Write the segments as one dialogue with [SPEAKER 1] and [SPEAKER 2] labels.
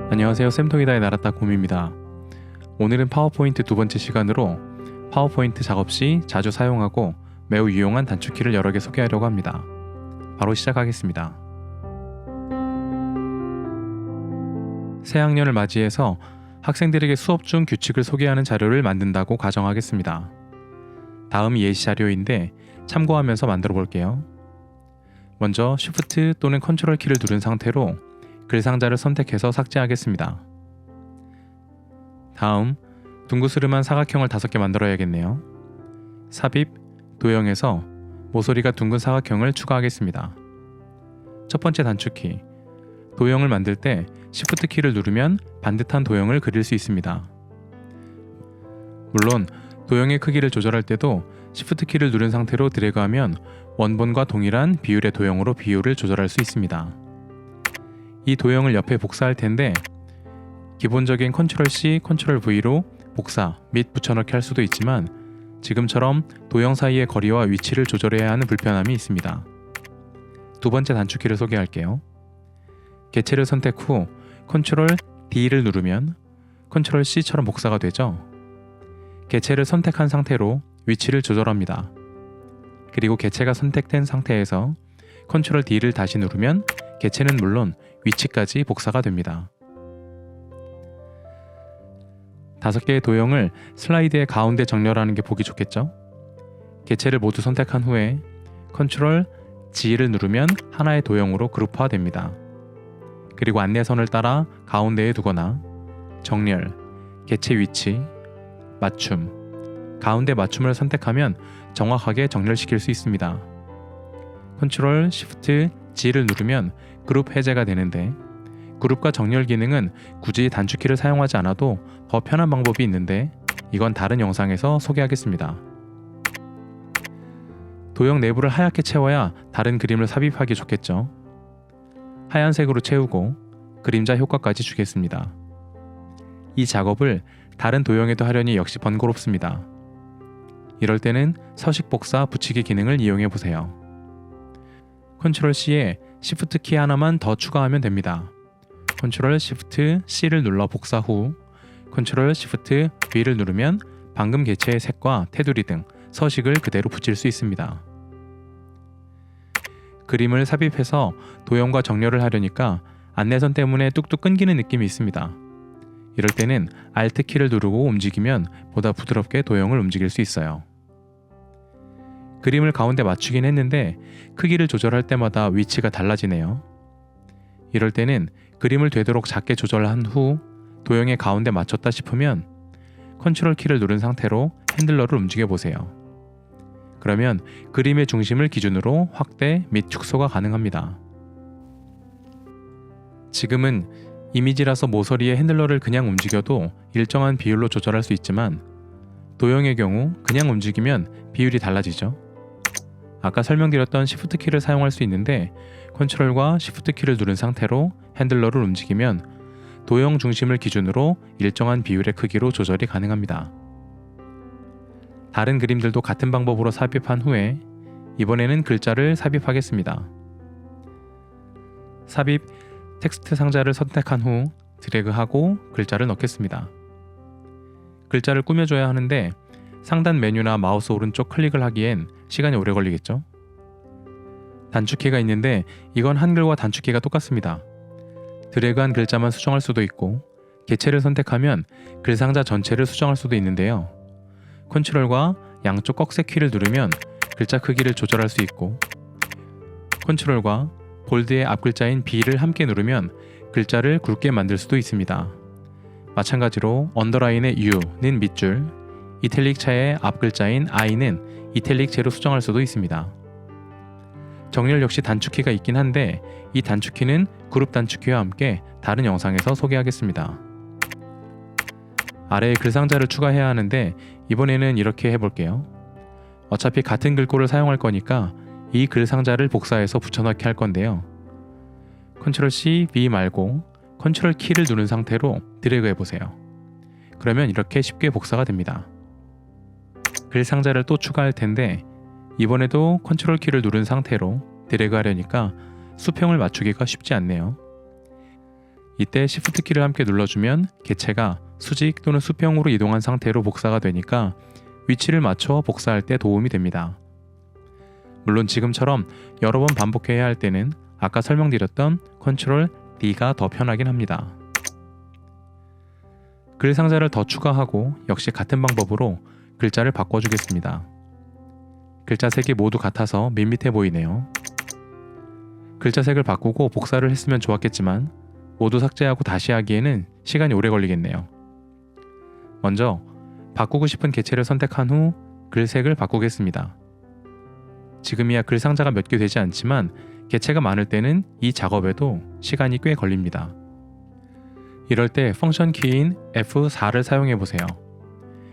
[SPEAKER 1] 안녕하세요. 쌤통이다의 나라따곰입니다. 오늘은 파워포인트 두 번째 시간으로 파워포인트 작업 시 자주 사용하고 매우 유용한 단축키를 여러 개 소개하려고 합니다. 바로 시작하겠습니다. 새 학년을 맞이해서 학생들에게 수업 중 규칙을 소개하는 자료를 만든다고 가정하겠습니다. 다음이 예시 자료인데 참고하면서 만들어 볼게요. 먼저 Shift 또는 Ctrl 키를 누른 상태로 글 상자를 선택해서 삭제하겠습니다. 다음 둥그스름한 사각형을 5개 만들어야겠네요. 삽입, 도형에서 모서리가 둥근 사각형을 추가하겠습니다. 첫 번째 단축키, 도형을 만들 때 Shift 키를 누르면 반듯한 도형을 그릴 수 있습니다. 물론 도형의 크기를 조절할 때도 Shift 키를 누른 상태로 드래그하면 원본과 동일한 비율의 도형으로 비율을 조절할 수 있습니다. 이 도형을 옆에 복사할 텐데 기본적인 Ctrl+C, Ctrl+V로 복사 및 붙여넣기 할 수도 있지만 지금처럼 도형 사이의 거리와 위치를 조절해야 하는 불편함이 있습니다. 두 번째 단축키를 소개할게요. 개체를 선택 후 Ctrl+D를 누르면 Ctrl+C처럼 복사가 되죠. 개체를 선택한 상태로 위치를 조절합니다. 그리고 개체가 선택된 상태에서 Ctrl+D를 다시 누르면 개체는 물론 위치까지 복사가 됩니다. 5개의 도형을 슬라이드의 가운데 정렬하는 게 보기 좋겠죠? 개체를 모두 선택한 후에 Ctrl+G를 누르면 하나의 도형으로 그룹화됩니다. 그리고 안내선을 따라 가운데에 두거나 정렬, 개체 위치, 맞춤, 가운데 맞춤을 선택하면 정확하게 정렬시킬 수 있습니다. Ctrl+Shift+G를 누르면 그룹 해제가 되는데 그룹과 정렬 기능은 굳이 단축키를 사용하지 않아도 더 편한 방법이 있는데 이건 다른 영상에서 소개하겠습니다. 도형 내부를 하얗게 채워야 다른 그림을 삽입하기 좋겠죠. 하얀색으로 채우고 그림자 효과까지 주겠습니다. 이 작업을 다른 도형에도 하려니 역시 번거롭습니다. 이럴 때는 서식 복사 붙이기 기능을 이용해 보세요. Ctrl+C에 Shift 키 하나만 더 추가하면 됩니다. Ctrl+Shift+C를 눌러 복사 후 Ctrl+Shift+V를 누르면 방금 개체의 색과 테두리 등 서식을 그대로 붙일 수 있습니다. 그림을 삽입해서 도형과 정렬을 하려니까 안내선 때문에 뚝뚝 끊기는 느낌이 있습니다. 이럴 때는 Alt 키를 누르고 움직이면 보다 부드럽게 도형을 움직일 수 있어요. 그림을 가운데 맞추긴 했는데 크기를 조절할 때마다 위치가 달라지네요. 이럴 때는 그림을 되도록 작게 조절한 후 도형의 가운데 맞췄다 싶으면 Ctrl 키를 누른 상태로 핸들러를 움직여 보세요. 그러면 그림의 중심을 기준으로 확대 및 축소가 가능합니다. 지금은 이미지라서 모서리의 핸들러를 그냥 움직여도 일정한 비율로 조절할 수 있지만 도형의 경우 그냥 움직이면 비율이 달라지죠. 아까 설명드렸던 Shift 키를 사용할 수 있는데 Ctrl과 Shift 키를 누른 상태로 핸들러를 움직이면 도형 중심을 기준으로 일정한 비율의 크기로 조절이 가능합니다. 다른 그림들도 같은 방법으로 삽입한 후에 이번에는 글자를 삽입하겠습니다. 삽입 텍스트 상자를 선택한 후 드래그하고 글자를 넣겠습니다. 글자를 꾸며줘야 하는데 상단 메뉴나 마우스 오른쪽 클릭을 하기엔 시간이 오래 걸리겠죠? 단축키가 있는데 이건 한글과 단축키가 똑같습니다. 드래그한 글자만 수정할 수도 있고 개체를 선택하면 글 상자 전체를 수정할 수도 있는데요. Ctrl과 양쪽 꺽쇠 키를 누르면 글자 크기를 조절할 수 있고 Ctrl과 볼드의 앞글자인 B를 함께 누르면 글자를 굵게 만들 수도 있습니다. 마찬가지로 언더라인의 U는 밑줄, 이탈릭 차의 앞글자인 I는 이탈릭 채로 수정할 수도 있습니다. 정렬 역시 단축키가 있긴 한데 이 단축키는 그룹 단축키와 함께 다른 영상에서 소개하겠습니다. 아래에 글상자를 추가해야 하는데 이번에는 이렇게 해볼게요. 어차피 같은 글꼴을 사용할 거니까 이 글상자를 복사해서 붙여넣기 할 건데요. Ctrl+C, V 말고 Ctrl 키를 누른 상태로 드래그 해보세요. 그러면 이렇게 쉽게 복사가 됩니다. 글 상자를 또 추가할 텐데 이번에도 Ctrl 키를 누른 상태로 드래그 하려니까 수평을 맞추기가 쉽지 않네요. 이때 Shift 키를 함께 눌러주면 개체가 수직 또는 수평으로 이동한 상태로 복사가 되니까 위치를 맞춰 복사할 때 도움이 됩니다. 물론 지금처럼 여러 번 반복해야 할 때는 아까 설명드렸던 Ctrl D가 더 편하긴 합니다. 글 상자를 더 추가하고 역시 같은 방법으로 글자를 바꿔주겠습니다. 글자 색이 모두 같아서 밋밋해 보이네요. 글자 색을 바꾸고 복사를 했으면 좋았겠지만 모두 삭제하고 다시 하기에는 시간이 오래 걸리겠네요. 먼저 바꾸고 싶은 개체를 선택한 후 글색을 바꾸겠습니다. 지금이야 글 상자가 몇 개 되지 않지만 개체가 많을 때는 이 작업에도 시간이 꽤 걸립니다. 이럴 때 펑션 키인 F4를 사용해 보세요.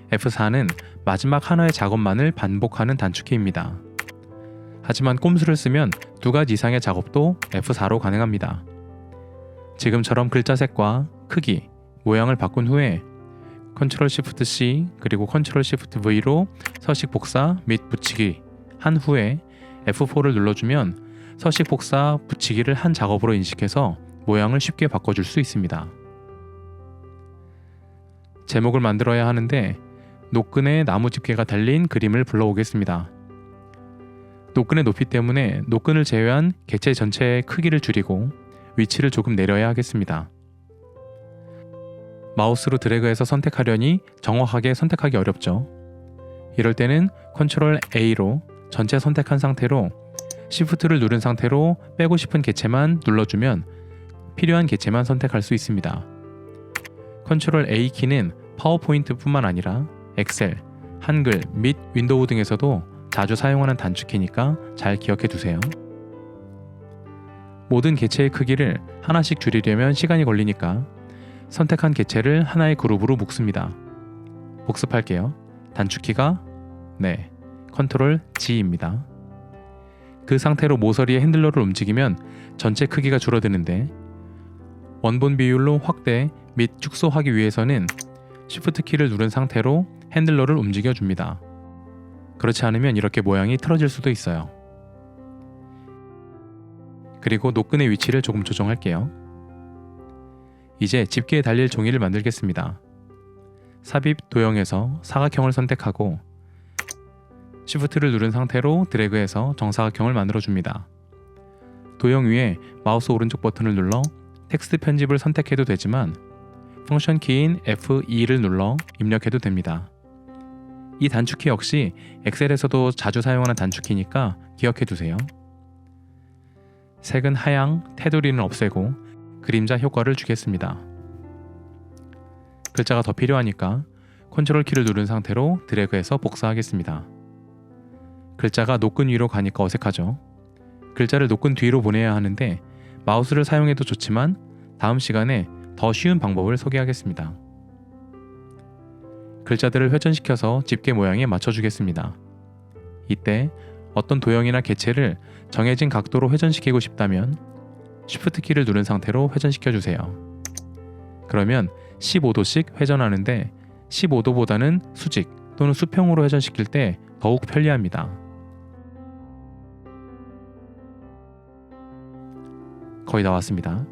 [SPEAKER 1] F4는 마지막 하나의 작업만을 반복하는 단축키입니다. 하지만 꼼수를 쓰면 두 가지 이상의 작업도 F4로 가능합니다. 지금처럼 글자 색과 크기, 모양을 바꾼 후에 Ctrl Shift C 그리고 Ctrl Shift V로 서식 복사 및 붙이기 한 후에 F4를 눌러주면 서식 복사 붙이기를 한 작업으로 인식해서 모양을 쉽게 바꿔줄 수 있습니다. 제목을 만들어야 하는데 노끈에 나무 집게가 달린 그림을 불러오겠습니다. 노끈의 높이 때문에 노끈을 제외한 개체 전체의 크기를 줄이고 위치를 조금 내려야 하겠습니다. 마우스로 드래그해서 선택하려니 정확하게 선택하기 어렵죠. 이럴 때는 Ctrl A로 전체 선택한 상태로 Shift를 누른 상태로 빼고 싶은 개체만 눌러주면 필요한 개체만 선택할 수 있습니다. Ctrl A 키는 파워포인트뿐만 아니라 엑셀, 한글 및 윈도우 등에서도 자주 사용하는 단축키니까 잘 기억해 두세요. 모든 개체의 크기를 하나씩 줄이려면 시간이 걸리니까 선택한 개체를 하나의 그룹으로 묶습니다. 복습할게요. 단축키가 Ctrl G입니다. 그 상태로 모서리의 핸들러를 움직이면 전체 크기가 줄어드는데 원본 비율로 확대 및 축소하기 위해서는 Shift 키를 누른 상태로 핸들러를 움직여줍니다. 그렇지 않으면 이렇게 모양이 틀어질 수도 있어요. 그리고 노끈의 위치를 조금 조정할게요. 이제 집게에 달릴 종이를 만들겠습니다. 삽입 도형에서 사각형을 선택하고 Shift를 누른 상태로 드래그해서 정사각형을 만들어줍니다. 도형 위에 마우스 오른쪽 버튼을 눌러 텍스트 편집을 선택해도 되지만 펑션 키인 F2를 눌러 입력해도 됩니다. 이 단축키 역시 엑셀에서도 자주 사용하는 단축키니까 기억해두세요. 색은 하향, 테두리는 없애고 그림자 효과를 주겠습니다. 글자가 더 필요하니까 Ctrl 키를 누른 상태로 드래그해서 복사하겠습니다. 글자가 노끈 위로 가니까 어색하죠. 글자를 노끈 뒤로 보내야 하는데 마우스를 사용해도 좋지만 다음 시간에 더 쉬운 방법을 소개하겠습니다. 글자들을 회전시켜서 집게 모양에 맞춰주겠습니다. 이때 어떤 도형이나 개체를 정해진 각도로 회전시키고 싶다면 Shift 키를 누른 상태로 회전시켜주세요. 그러면 15도씩 회전하는데 15도보다는 수직 또는 수평으로 회전시킬 때 더욱 편리합니다. 거의 다 왔습니다.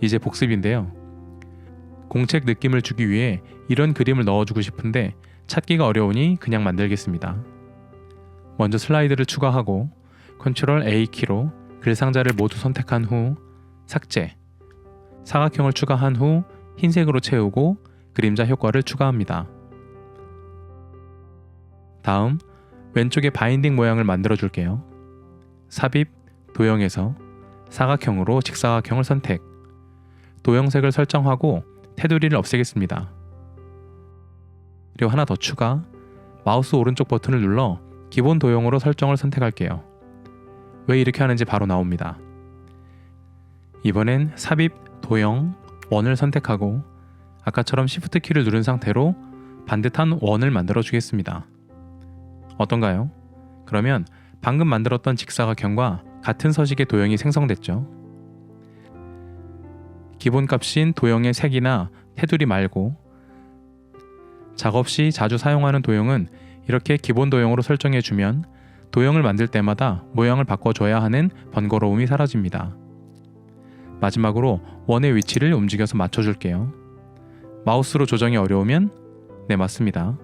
[SPEAKER 1] 이제 복습인데요. 공책 느낌을 주기 위해 이런 그림을 넣어주고 싶은데 찾기가 어려우니 그냥 만들겠습니다. 먼저 슬라이드를 추가하고 Ctrl A 키로 글 상자를 모두 선택한 후 삭제, 사각형을 추가한 후 흰색으로 채우고 그림자 효과를 추가합니다. 다음 왼쪽에 바인딩 모양을 만들어 줄게요. 삽입, 도형에서 사각형으로 직사각형을 선택, 도형색을 설정하고 테두리를 없애겠습니다. 그리고 하나 더 추가, 마우스 오른쪽 버튼을 눌러 기본 도형으로 설정을 선택할게요. 왜 이렇게 하는지 바로 나옵니다. 이번엔 삽입, 도형, 원을 선택하고 아까처럼 Shift 키를 누른 상태로 반듯한 원을 만들어 주겠습니다. 어떤가요? 그러면 방금 만들었던 직사각형과 같은 서식의 도형이 생성됐죠. 기본값인 도형의 색이나 테두리 말고 작업 시 자주 사용하는 도형은 이렇게 기본 도형으로 설정해주면 도형을 만들 때마다 모양을 바꿔줘야 하는 번거로움이 사라집니다. 마지막으로 원의 위치를 움직여서 맞춰줄게요. 마우스로 조정이 어려우면 네, 맞습니다.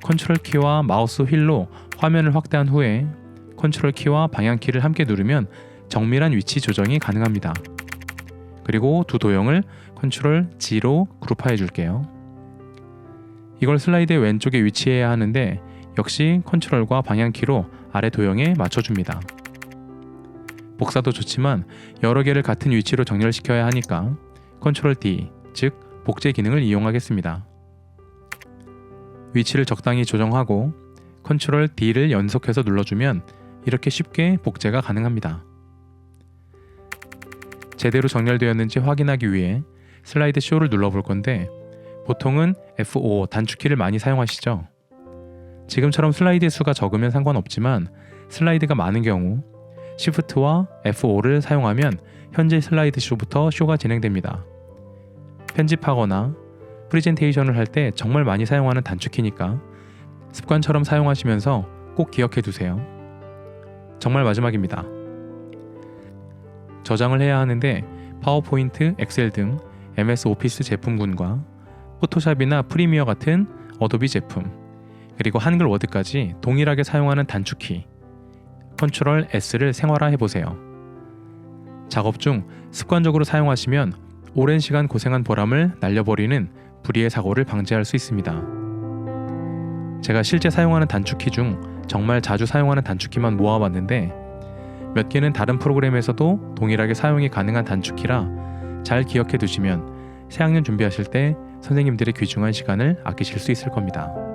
[SPEAKER 1] 컨트롤 키와 마우스 휠로 화면을 확대한 후에 컨트롤 키와 방향 키를 함께 누르면 정밀한 위치 조정이 가능합니다. 그리고 두 도형을 컨트롤 G로 그룹화해 줄게요. 이걸 슬라이드의 왼쪽에 위치해야 하는데 역시 컨트롤과 방향 키로 아래 도형에 맞춰줍니다. 복사도 좋지만 여러 개를 같은 위치로 정렬시켜야 하니까 컨트롤 D, 즉 복제 기능을 이용하겠습니다. 위치를 적당히 조정하고 컨트롤 D를 연속해서 눌러주면 이렇게 쉽게 복제가 가능합니다. 제대로 정렬되었는지 확인하기 위해 슬라이드 쇼를 눌러볼 건데 보통은 F5 단축키를 많이 사용하시죠? 지금처럼 슬라이드의 수가 적으면 상관없지만 슬라이드가 많은 경우 Shift와 F5를 사용하면 현재 슬라이드 쇼부터 쇼가 진행됩니다. 편집하거나 프레젠테이션을 할 때 정말 많이 사용하는 단축키니까 습관처럼 사용하시면서 꼭 기억해 두세요. 정말 마지막입니다. 저장을 해야 하는데 파워포인트, 엑셀 등 MS 오피스 제품군과 포토샵이나 프리미어 같은 어도비 제품, 그리고 한글 워드까지 동일하게 사용하는 단축키 컨트롤 S를 생활화해 보세요. 작업 중 습관적으로 사용하시면 오랜 시간 고생한 보람을 날려버리는 불의의 사고를 방지할 수 있습니다. 제가 실제 사용하는 단축키 중 정말 자주 사용하는 단축키만 모아봤는데 몇 개는 다른 프로그램에서도 동일하게 사용이 가능한 단축키라 잘 기억해 두시면 새학년 준비하실 때 선생님들의 귀중한 시간을 아끼실 수 있을 겁니다.